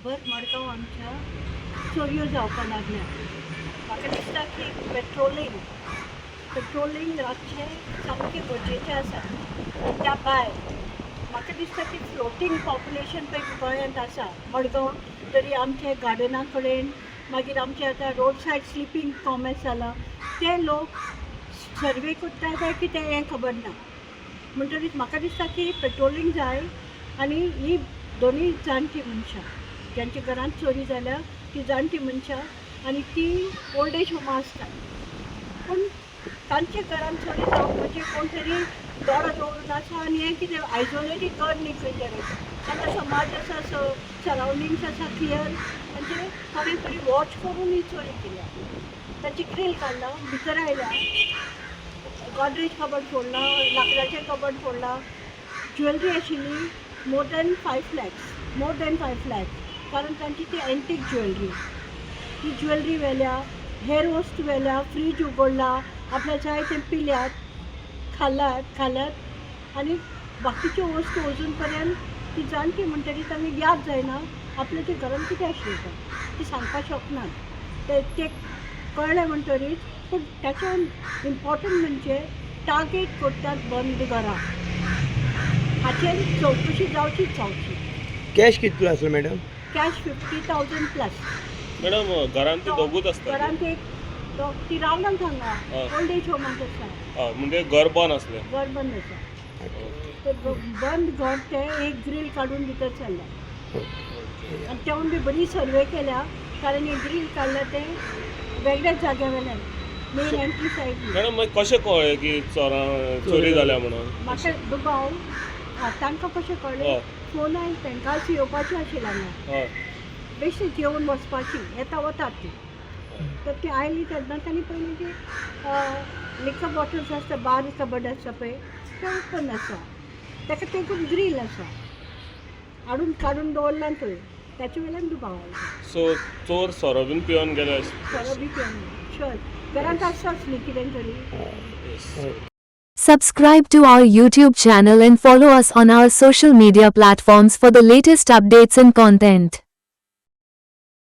भर मडगांव आमच्या चोरयो जावपाक लागल्या. म्हाका दिसता की पेट्रोलिंग रातचें सामकें गरजेचें आसा. त्या भायर म्हाका दिसता की फ्लोटींग पॉप्युलेशन पळय गोंयांत आसा. मडगांव तरी आमचे गार्डना कडेन, मागीर आमचे आतां रोड सायड स्लिपींग कॉमेस जाला, ते लोक सर्वे करता काय कितें हें खबर ना. म्हणटरीच म्हाका दिसता की पेट्रोलिंग जाय. आनी ही दोनी जाणटी मनशां ज्यांच्या घरांत चोरी जाल्या ती जाणटी मनशां आनी ती ओल्ड एज होमा आसता. पूण तांचे घरांत चोरी जावप म्हणजे कोण तरी दोरो दवरून आसा आनी हें कितें आयसोलेटेड घर न्ही खंय तरी. तांकां समाज आसा, सरावंडिंग्स आसा क्लियर, म्हणजे कोणें तरी वॉच करून ही चोरी केल्या. ताची ग्रील काडला, भितर आयल्या, गॉदरेज कबड फोडला, लाकडाचें कबड फोडला. ज्वेलरी आशिल्ली मोर दॅन 5 lakhs, कारण तांची ती एंटीक ज्वेलरी. ती ज्वेलरी व्हेल्या, हेर वस्तू व्हेल्या, फ्रीज उगडला, आपल्या जाय तें पिल्यात, खाल्यात आनी बाकीच्यो वस्तू अजून पर्यंत ती जाणटी म्हणटरी तांकां याद जायना आपल्या ते घरांत कितें आशिल्लें ती सांगपाक शकनात. ते कळ्ळें म्हणटरीच. पूण ताच्यान इम्पॉर्टंट म्हणजे टार्गेट करतात बंद घरां, हाचेर चवकशी जावचीच. कॅश कितलो आसलो मॅडम? Cash 50,000 plus. मॅडम घरांत ते दोगूच आसता? घरांत एक ती रावनात हांगा ओल्ड एज होमांत आसा. म्हणजे घर बंद आसलें? घर बंद आसा. ते बंद घर ते एक ग्रील काडून भितर चल्ल्या. आनी तेवून बी बरी सर्वे केल्या, कारण एक ग्रील काडल्या ते वेगळ्याच जाग्या वेल्यान मेन एंट्री सायड. मॅडम मागीर कशें कळ्ळें की चोरी जाल्या म्हणून? म्हाका दुबाव तांकां कशें कळ्ळें, फोन आयले तांकां आज येवपाचें आशिल्लें हांगा, बेश्टी जेवून वचपाची, येता वतात ती. तर ती आयली तेन्ना तांणी पयलीं की लिकर बॉटल्स आसता, बार कबड आसता पळय ते ओपन आसा, ताका तेतून ग्रील आसा, हाडून काडून दवरला थंय, त्याच्या वेल्यान दुबाव आयलो. सो चोर सोरो बीन पिवन गेले? सोरो बी पिवन श्योर घरांत आसताच न्ही कितें तरी. Subscribe to our YouTube channel and follow us on our social media platforms for the latest updates and content.